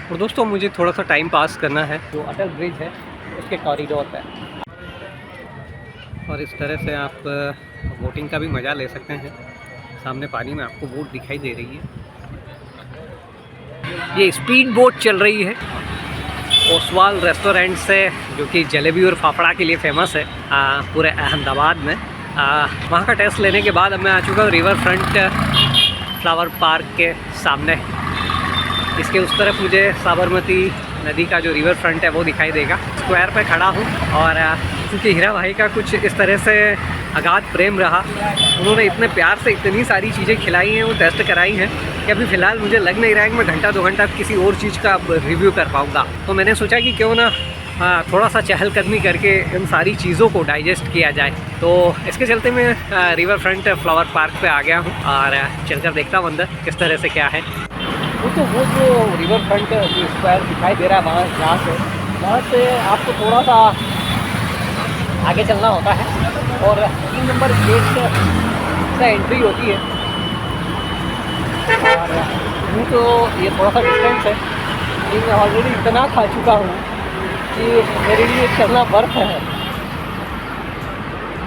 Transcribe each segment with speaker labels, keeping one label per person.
Speaker 1: और दोस्तों मुझे थोड़ा सा टाइम पास करना है, जो अटल ब्रिज है उसके कॉरिडोर पे, और इस तरह से आप बोटिंग का भी मज़ा ले सकते हैं। सामने पानी में आपको बोट दिखाई दे रही है, ये स्पीड बोट चल रही है ओसवाल रेस्टोरेंट से, जो कि जलेबी और फाफड़ा के लिए फेमस है पूरे अहमदाबाद में। वहाँ का टेस्ट लेने के बाद अब मैं आ चुका हूँ रिवर फ्रंट फ्लावर पार्क के सामने। इसके उस तरफ मुझे साबरमती नदी का जो रिवर फ्रंट है वो दिखाई देगा। स्क्वायर पे खड़ा हूँ और क्योंकि हीरा भाई का कुछ इस तरह से अगाध प्रेम रहा, उन्होंने इतने प्यार से इतनी सारी चीज़ें खिलाई हैं, वो टेस्ट कराई हैं कि अभी फ़िलहाल मुझे लग नहीं रहा है कि मैं घंटा 2 घंटा किसी और चीज़ का रिव्यू कर पाऊँगा। तो मैंने सोचा कि क्यों ना थोड़ा सा चहलकदमी करके इन सारी चीज़ों को डाइजेस्ट किया जाए। तो इसके चलते मैं रिवर फ्रंट फ्लावर पार्क पे आ गया हूँ और चलकर देखता हूँ अंदर किस तरह से क्या है। तो वो जो रिवर फ्रंट जो स्क्वायर दिखाई दे रहा है वहाँ से आपको थोड़ा सा आगे चलना होता है और 3 नंबर गेट से एंट्री होती है। और यूँ तो ये थोड़ा सा डिस्टेंस है, लेकिन मैं ऑलरेडी इतना खा चुका हूँ कि मेरे लिए चलना बर्फ है।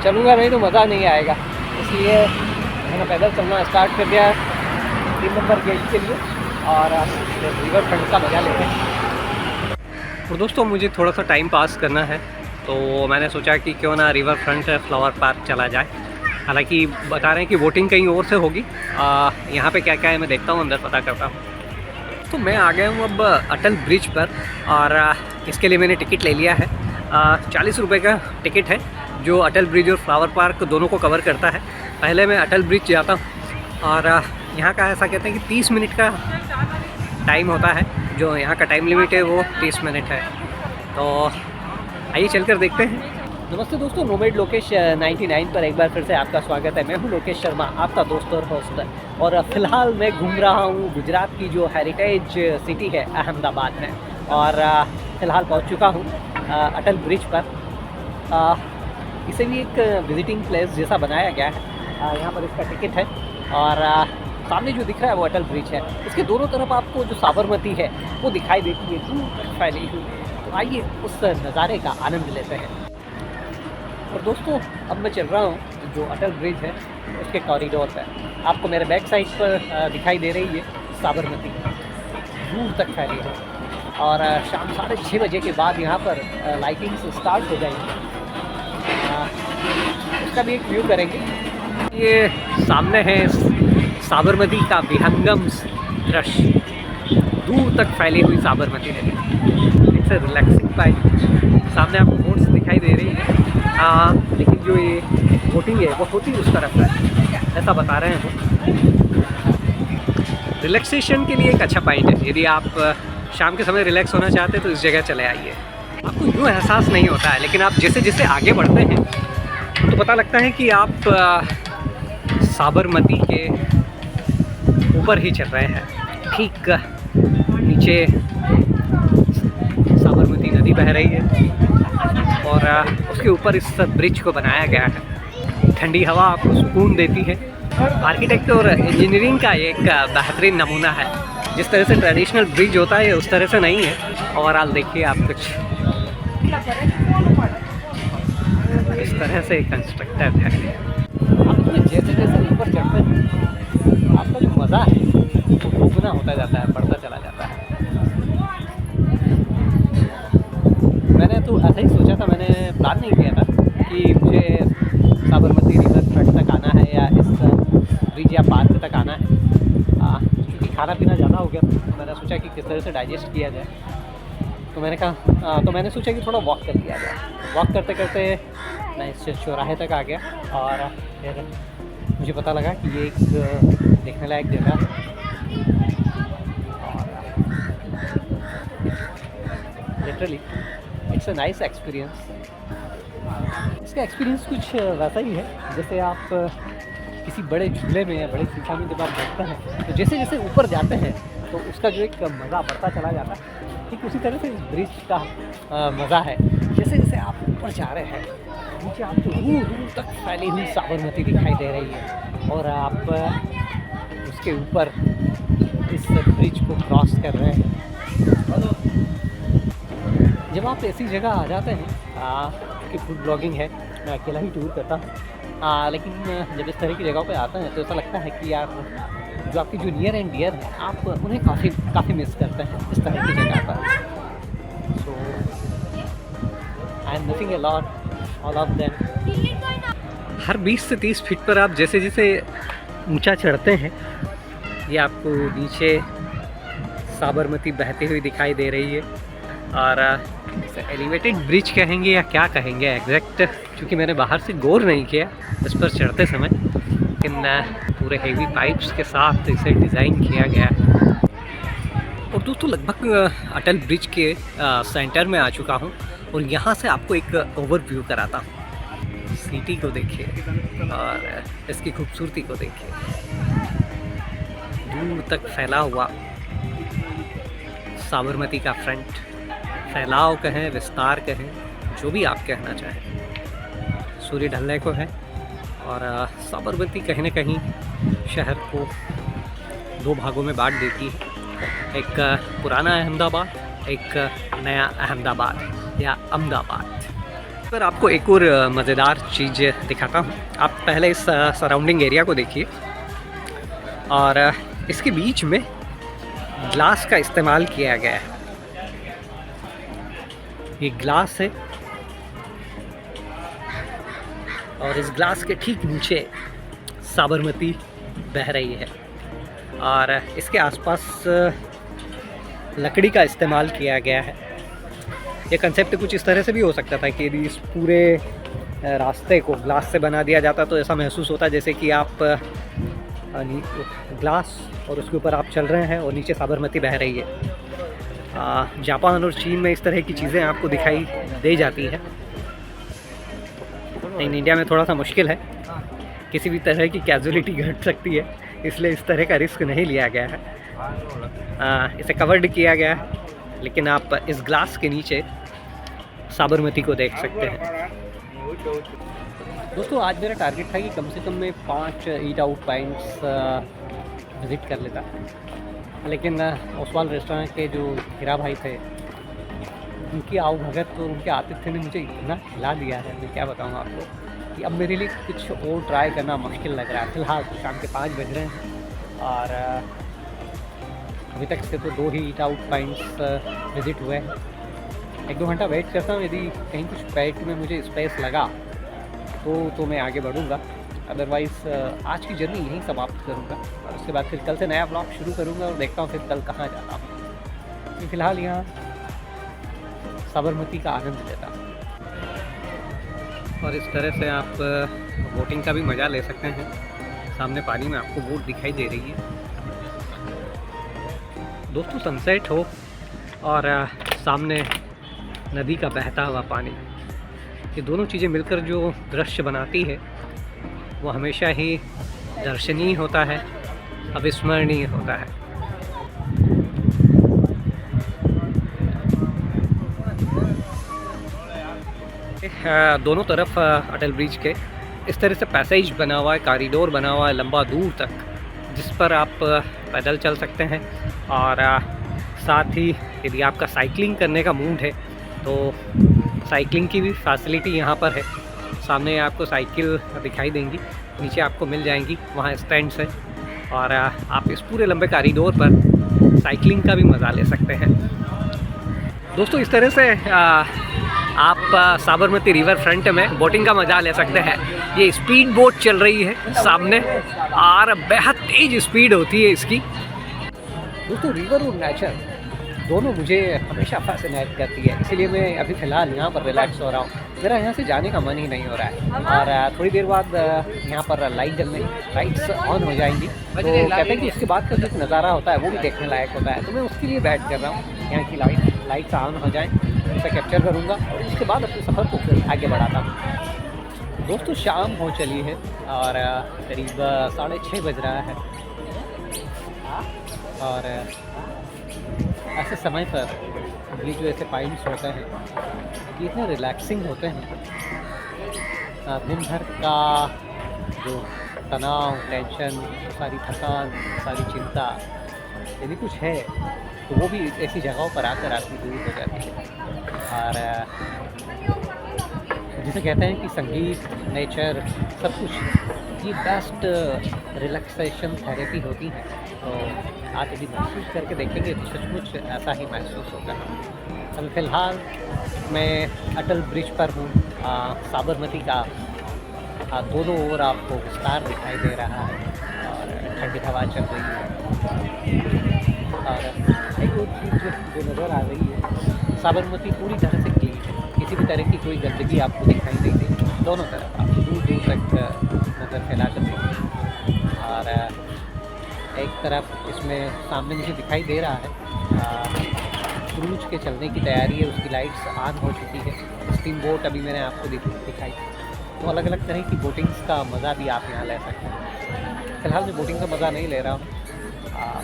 Speaker 1: चलूँगा नहीं तो मज़ा नहीं आएगा, इसलिए मैंने पैदल चलना स्टार्ट कर दिया 3 नंबर गेट के लिए और रिवर फ्रंट का मज़ा लेते हैं। और दोस्तों मुझे थोड़ा सा टाइम पास करना है, तो मैंने सोचा कि क्यों ना रिवर फ्रंट फ्लावर पार्क चला जाए। हालांकि बता रहे हैं कि वोटिंग कहीं और से होगी। यहाँ पे क्या क्या है मैं देखता हूँ, अंदर पता करता हूँ। तो मैं आ गया हूँ अब अटल ब्रिज पर और इसके लिए मैंने टिकट ले लिया है। 40 रुपये का टिकट है जो अटल ब्रिज और फ्लावर पार्क दोनों को कवर करता है। पहले मैं अटल ब्रिज जाता हूँ और यहाँ का ऐसा कहते हैं कि 30 मिनट का टाइम होता है, जो यहाँ का टाइम लिमिट है वो 30 मिनट है। तो आइए चलकर देखते हैं। नमस्ते दोस्तों, नोमैड लोकेश 99 पर एक बार फिर से आपका स्वागत है। मैं हूँ लोकेश शर्मा, आपका दोस्त और होस्ट। और फ़िलहाल मैं घूम रहा हूँ गुजरात की जो हेरिटेज सिटी है अहमदाबाद में, और फ़िलहाल पहुँच चुका हूँ अटल ब्रिज पर। इसे भी एक विजिटिंग प्लेस जैसा बनाया गया है। यहाँ पर इसका टिकट है और सामने जो दिख रहा है वो अटल ब्रिज है। इसके दोनों तरफ आपको जो साबरमती है वो दिखाई देती है, दूर तक फैली हुई। तो आइए उस नज़ारे का आनंद लेते हैं। और दोस्तों अब मैं चल रहा हूँ जो अटल ब्रिज है उसके कॉरिडोर पर। आपको मेरे बैक साइड पर दिखाई दे रही है साबरमती, दूर तक फैली है। और शाम 6:30 बजे के बाद यहाँ पर लाइटिंग्स स्टार्ट हो जाएंगी। उसका भी एक व्यू करेंगे। ये सामने है साबरमती का विहंगम दृश्य, दूर तक फैली हुई साबरमती नदी। It's a relaxing bike. सामने आपको बोट्स दिखाई दे रही है, लेकिन जो ये बोटिंग है वो होती उस तरफ है, ऐसा बता रहे हैं वो। रिलैक्सेशन के लिए एक अच्छा पॉइंट है। यदि आप शाम के समय रिलैक्स होना चाहते हैं तो इस जगह चले आइए। आपको यूँ एहसास नहीं होता है, लेकिन आप जैसे जैसे आगे बढ़ते हैं तो पता लगता है कि आप साबरमती के ऊपर ही चल रहे हैं। ठीक नीचे साबरमती नदी बह रही है और उसके ऊपर इस ब्रिज को बनाया गया है। ठंडी हवा आपको सुकून देती है। आर्किटेक्ट और इंजीनियरिंग का एक बेहतरीन नमूना है। जिस तरह से ट्रेडिशनल ब्रिज होता है उस तरह से नहीं है। ओवरऑल देखिए आप कुछ इस तरह से कंस्ट्रक्टेड है। आप इसमें जैसे जैसे ऊपर चढ़ते हैं आपका जो मज़ा है वो दुगना होता जाता है, बढ़ता चला जाता है। मैंने तो ऐसा ही सोचा था, मैंने प्लान नहीं किया था कि मुझे साबरमती रिवर फ्रंट तक आना है या इस ब्रिज या पार्क तक आना है। क्योंकि खाना पीना ज़्यादा हो गया तो मैंने सोचा कि किस तरह से डाइजेस्ट किया जाए। तो मैंने सोचा कि थोड़ा वॉक कर लिया जाए। वॉक करते करते मैं इस चौराहे तक आ गया और फिर मुझे पता लगा कि ये एक देखने लायक जगह है। और literally it's a nice experience. इसका एक्सपीरियंस कुछ वैसा ही है जैसे आप किसी बड़े झूले में या बड़े शीशा में जब आप बैठते हैं तो जैसे जैसे ऊपर जाते हैं तो उसका जो एक मज़ा बढ़ता चला जाता है, ठीक उसी तरह से इस ब्रिज का मज़ा है। जैसे जैसे आप ऊपर जा रहे हैं नीचे आपको दूर दूर तक फैली हुई साबरमती दिखाई दे रही है और आप उसके ऊपर इस ब्रिज को क्रॉस कर रहे हैं। आप ऐसी जगह आ जाते हैं कि फूड ब्लॉगिंग है, मैं अकेला ही टूर करता हूँ, लेकिन जब इस तरह की जगहों पे आते हैं तो ऐसा लगता है कि यार जो आपकी जो नियर एंड डियर हैं आप उन्हें काफ़ी मिस करते हैं इस तरह की जगह पर। So I am missing a lot all of them. हर 20 से 30 फीट पर आप जैसे जैसे ऊंचा चढ़ते हैं ये आपको नीचे साबरमती बहती हुई दिखाई दे रही है। और एलिवेटेड ब्रिज कहेंगे या क्या कहेंगे एग्जैक्ट, क्योंकि मैंने बाहर से गौर नहीं किया इस पर चढ़ते समय, लेकिन पूरे हेवी पाइप्स के साथ इसे डिज़ाइन किया गया है। और दोस्तों लगभग अटल ब्रिज के सेंटर में आ चुका हूँ और यहाँ से आपको एक ओवरव्यू कराता हूँ। सिटी को देखिए और इसकी खूबसूरती को देखिए, दूर तक फैला हुआ साबरमती का फ्रंट, फैलाव कहें विस्तार कहें जो भी आप कहना चाहें, सूर्य ढलने को है। और साबरमती कहीं न कहीं शहर को 2 भागों में बांट देती है, एक पुराना अहमदाबाद, एक नया अहमदाबाद या अहमदाबाद। पर आपको एक और मज़ेदार चीज़ दिखाता हूँ। आप पहले इस सराउंडिंग एरिया को देखिए और इसके बीच में ग्लास का इस्तेमाल किया गया है। ये ग्लास है और इस ग्लास के ठीक नीचे साबरमती बह रही है और इसके आसपास लकड़ी का इस्तेमाल किया गया है। ये कंसेप्ट कुछ इस तरह से भी हो सकता था कि यदि इस पूरे रास्ते को ग्लास से बना दिया जाता तो ऐसा महसूस होता जैसे कि आप ग्लास और उसके ऊपर आप चल रहे हैं और नीचे साबरमती बह रही है। जापान और चीन में इस तरह की चीज़ें आपको दिखाई दे जाती हैं, लेकिन इंडिया में थोड़ा सा मुश्किल है, किसी भी तरह की कैजुअलिटी घट सकती है, इसलिए इस तरह का रिस्क नहीं लिया गया है। इसे कवर्ड किया गया है, लेकिन आप इस ग्लास के नीचे साबरमती को देख सकते हैं। दोस्तों आज मेरा टारगेट था कि कम से कम मैं 5 ईट आउट पॉइंट्स विज़िट कर लेता, लेकिन ओसवाल रेस्टोरेंट के जो हीरा भाई थे उनकी आवभगत और उनके आतिथ्य ने मुझे इतना खिला दिया है, मैं क्या बताऊँ आपको, कि अब मेरे लिए कुछ और ट्राई करना मुश्किल लग रहा है। फ़िलहाल शाम के 5 बज रहे हैं और अभी तक से तो 2 ही ईट आउट पॉइंट्स विज़िट हुए हैं। 1-2 घंटा वेट करता हूँ, यदि कहीं कुछ पेट में मुझे स्पेस लगा तो मैं आगे बढ़ूँगा, अदरवाइज़ आज की जर्नी यहीं समाप्त करूँगा और उसके बाद फिर कल से नया ब्लॉग शुरू करूँगा और देखता हूँ फिर कल कहाँ जाता हूँ। तो फ़िलहाल यहाँ साबरमती का आनंद लेता हूँ और इस तरह से आप बोटिंग का भी मज़ा ले सकते हैं। सामने पानी में आपको बोट दिखाई दे रही है। दोस्तों सनसेट हो और सामने नदी का बहता हुआ पानी, ये दोनों चीज़ें मिलकर जो दृश्य बनाती है वो हमेशा ही दर्शनीय होता है, अविस्मरणीय होता है। दोनों तरफ अटल ब्रिज के इस तरह से पैसेज बना हुआ है, कॉरिडोर बना हुआ है लंबा दूर तक, जिस पर आप पैदल चल सकते हैं। और साथ ही यदि आपका साइकिलिंग करने का मूड है तो साइकिलिंग की भी फैसिलिटी यहाँ पर है। सामने आपको साइकिल दिखाई देंगी, नीचे आपको मिल जाएंगी, वहाँ स्टैंड्स है और आप इस पूरे लंबे कॉरिडोर पर साइकिलिंग का भी मज़ा ले सकते हैं। दोस्तों इस तरह से आप साबरमती रिवर फ्रंट में बोटिंग का मज़ा ले सकते हैं। ये स्पीड बोट चल रही है सामने और बेहद तेज़ स्पीड होती है इसकी। दोस्तों रिवर और नेचर दोनों मुझे हमेशा फैसिनेट करती है, इसलिए मैं अभी फ़िलहाल यहाँ पर रिलैक्स हो रहा हूँ। मेरा यहाँ से जाने का मन ही नहीं हो रहा है और थोड़ी देर बाद यहाँ पर लाइट्स ऑन हो जाएंगी, तो कहते हैं कि इसके बाद का जो नज़ारा होता है वो भी देखने लायक होता है। तो मैं उसके लिए वेट कर रहा हूँ, यहाँ की लाइट्स ऑन हो जाएँ, उसे कैप्चर करूँगा और उसके बाद अपने सफ़र को फिर आगे बढ़ाता हूँ। दोस्तों शाम हो चली है और करीब 6:30 बज रहा है और ऐसे समय पर ये जो ऐसे पॉइंट्स होते हैं ये इतने रिलैक्सिंग होते हैं। दिन भर का जो तनाव, टेंशन, सारी थकान, सारी चिंता यदि कुछ है तो वो भी ऐसी जगहों पर आकर आपकी दूर हो जाती है। और जिसे कहते हैं कि संगीत, नेचर, सब कुछ ये बेस्ट रिलैक्सेशन थेरेपी होती है। तो आप यदि महसूस करके देखेंगे तो सचमुच ऐसा ही महसूस होगा। अभी फ़िलहाल मैं अटल ब्रिज पर हूँ। साबरमती का दोनों ओर आपको विस्तार दिखाई दे रहा है और ठंडी हवा चल रही है। और एक और चीज़ जो नज़र आ रही है, साबरमती पूरी तरह से क्लीन है, किसी भी तरह की कोई गंदगी आपको दिखाई नहीं देगी। दोनों तरफ आप दूर दूर तक नज़र फैला कर देखें। और एक तरफ इसमें सामने मुझे दिखाई दे रहा है क्रूज के चलने की तैयारी है, उसकी लाइट्स ऑन हो चुकी है। स्टीम बोट अभी मैंने आपको दिखाई। तो अलग अलग तरह की बोटिंग्स का मज़ा भी आप यहाँ ले सकते हैं। फ़िलहाल मैं बोटिंग का मज़ा नहीं ले रहा हूँ,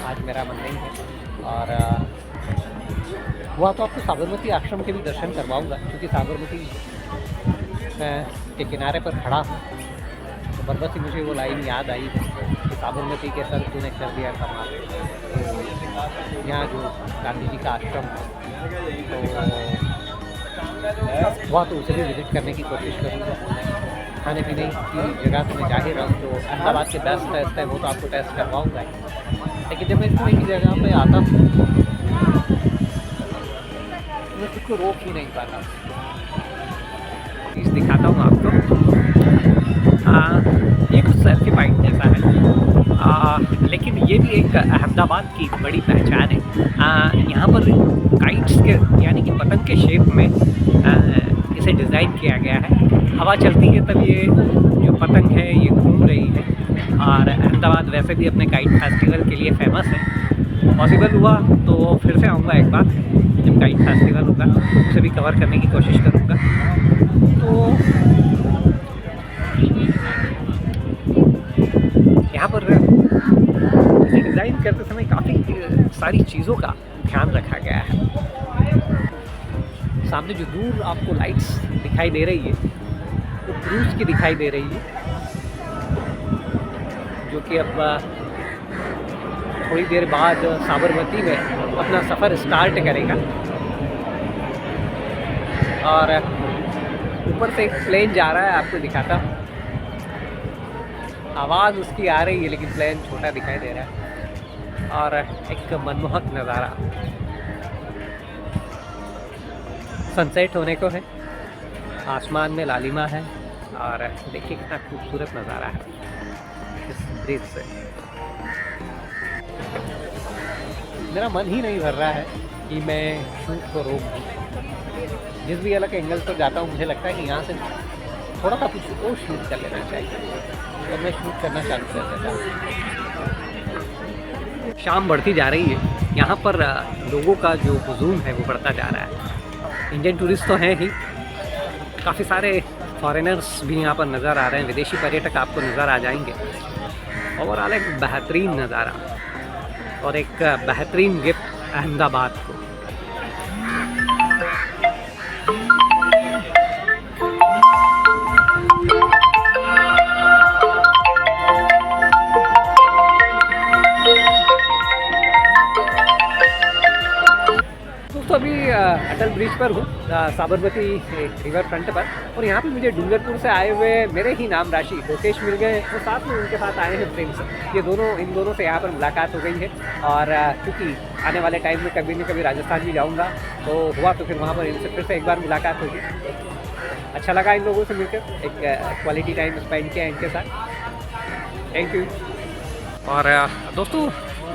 Speaker 1: आज मेरा मन नहीं है। और हुआ तो आपको साबरमती आश्रम के भी दर्शन करवाऊँगा, क्योंकि साबरमती के किनारे पर खड़ा हूँ तो बरबस ही मुझे वो लाइन याद आई कि साबरमती के सर तूने कर दिया कमाल। तो यहाँ जो गांधी जी का आश्रम है तो वहाँ तो उसे भी विज़िट करने की कोशिश करूँगा। खाने पीने की जगह तो मैं जा ही रहा हूँ, जो अहमदाबाद के बेस्ट टेस्ट है वो तो आपको टेस्ट करवाऊँगा। लेकिन जब मैं इस तरह की जगह पे आता हूँ मैं खुद को रोक ही नहीं पाता। चीज़ दिखाता हूँ आपको। ये कुछ सेल्फी पॉइंट जैसा है, लेकिन ये भी एक अहमदाबाद की बड़ी पहचान है। यहाँ पर काइट्स के यानी कि पतंग के शेप में इसे डिज़ाइन किया गया है। हवा चलती है तब ये जो पतंग है ये घूम रही है। और अहमदाबाद वैसे भी अपने काइट फेस्टिवल के लिए फेमस है। पॉसिबल हुआ तो फिर से आऊँगा एक बार, जब काइट फेस्टिवल होगा उसे भी कवर करने की कोशिश करूँगा। तो यहाँ पर डिज़ाइन करते समय काफ़ी सारी चीज़ों का ध्यान रखा गया है। सामने जो दूर आपको लाइट्स दिखाई दे रही है वो क्रूज की दिखाई दे रही है, जो कि अब थोड़ी देर बाद साबरमती में अपना सफ़र स्टार्ट करेगा। और ऊपर से एक प्लेन जा रहा है, आपको दिखाता हूँ। आवाज़ उसकी आ रही है लेकिन प्लेन छोटा दिखाई दे रहा है। और एक मनमोहक नज़ारा, सनसेट होने को है, आसमान में लालिमा है। और देखिए कितना खूबसूरत नज़ारा है इस ब्रिज से। मेरा मन ही नहीं भर रहा है कि मैं शूट को रोक दूँ। जिस भी अलग एंगल पर जाता हूँ मुझे लगता है कि यहाँ से थोड़ा सा कुछ और शूट कर लेना चाहिए, तो मैं शूट करना चालू कर देता हूँ। शाम बढ़ती जा रही है, यहाँ पर लोगों का जो हुजूम है वो बढ़ता जा रहा है। इंडियन टूरिस्ट तो हैं ही, काफ़ी सारे फॉरेनर्स भी यहाँ पर नज़र आ रहे हैं, विदेशी पर्यटक आपको नज़र आ जाएंगे। ओवरऑल एक बेहतरीन नज़ारा और एक बेहतरीन गिफ्ट अहमदाबाद को। दोस्तों अभी अटल ब्रिज पर हूँ, साबरमती रिवर फ्रंट पर। और यहाँ पे मुझे डूंगरपुर से आए हुए मेरे ही नाम राशि लोकेश मिल गए, वो साथ में उनके साथ आए हैं फ्रेंड्स। इन दोनों से यहाँ पर मुलाकात हो गई है। और क्योंकि आने वाले टाइम में कभी न कभी राजस्थान भी जाऊँगा, तो हुआ तो फिर वहाँ पर इनसे फिर से एक बार मुलाकात होगी। अच्छा लगा इन लोगों से मिलकर, एक क्वालिटी टाइम स्पेंड किया इनके साथ। Thank you. और दोस्तों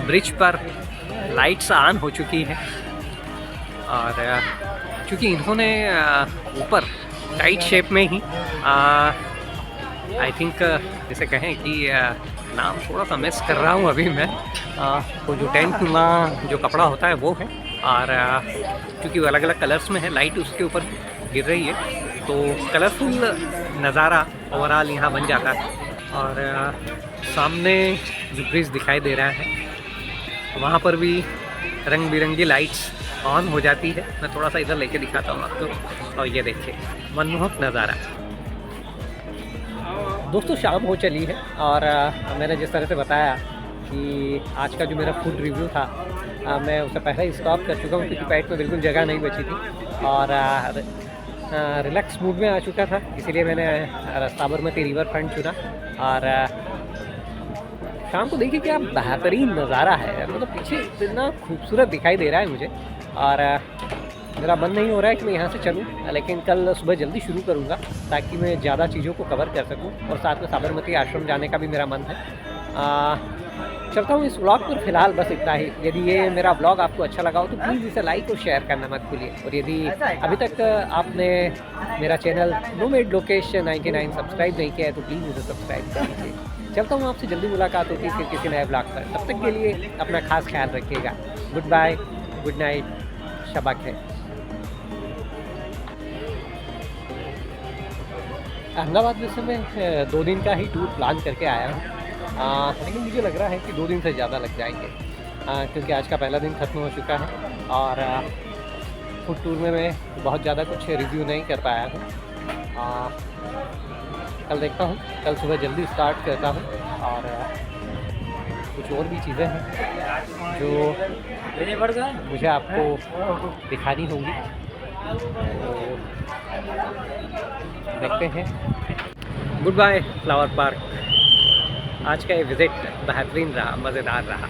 Speaker 1: ब्रिज पर लाइट्स ऑन हो चुकी है। और क्योंकि इन्होंने ऊपर टाइट शेप में ही आई थिंक जैसे कहें कि नाम थोड़ा सा मिस कर रहा हूँ अभी मैं, तो जो टेंट में जो कपड़ा होता है वो है। और क्योंकि वो अलग अलग कलर्स में है, लाइट उसके ऊपर गिर रही है तो कलरफुल नज़ारा ओवरऑल यहाँ बन जाता है। और सामने जो ब्रिज दिखाई दे रहा है वहाँ पर भी रंग बिरंगी लाइट्स ऑन हो जाती है। मैं थोड़ा सा इधर लेके दिखाता हूँ आपको। और ये देखिए मनमोहक नज़ारा। दोस्तों शाम हो चली है और मैंने जिस तरह से बताया कि आज का जो मेरा फूड रिव्यू था मैं उससे पहले ही स्टॉप कर चुका हूँ क्योंकि पेट में बिल्कुल जगह नहीं बची थी और रिलैक्स मूड में आ चुका था, इसीलिए मैंने साबरमती रिवर फ्रंट चुना। और शाम को देखिए क्या बेहतरीन नज़ारा है, मतलब पीछे इतना खूबसूरत दिखाई दे रहा है मुझे। और मेरा मन नहीं हो रहा है कि मैं यहाँ से चलूँ, लेकिन कल सुबह जल्दी शुरू करूँगा ताकि मैं ज़्यादा चीज़ों को कवर कर सकूँ। और साथ में साबरमती आश्रम जाने का भी मेरा मन है। चलता हूँ इस व्लॉग पर फ़िलहाल बस इतना ही। यदि ये मेरा व्लॉग आपको अच्छा लगा हो तो प्लीज़ इसे लाइक और शेयर करना मत भूलिए। और यदि अभी तक आपने मेरा चैनल नोमैड लोकेश 99 सब्सक्राइब नहीं किया है तो प्लीज़ इसे सब्सक्राइब कर लीजिए। चलता हूँ, आपसे जल्दी मुलाकात होती है फिर किसी नए व्लॉग पर। तब तक के लिए अपना खास ख्याल रखिएगा। Good bye, good night, Shaba खैर। अहमदाबाद वैसे मैं 2 दिन का ही टूर प्लान करके आया हूँ, लेकिन मुझे लग रहा है कि 2 दिन से ज़्यादा लग जाएंगे क्योंकि आज का पहला दिन ख़त्म हो चुका है और फूड टूर में मैं बहुत ज़्यादा कुछ रिव्यू नहीं कर पाया हूँ। कल देखता हूँ, कल सुबह जल्दी स्टार्ट करता हूँ और कुछ और भी चीज़ें हैं जो मुझे आपको दिखानी होंगी, तो देखते हैं। Goodbye flower park. आज का ये विज़िट बेहतरीन रहा, मज़ेदार रहा।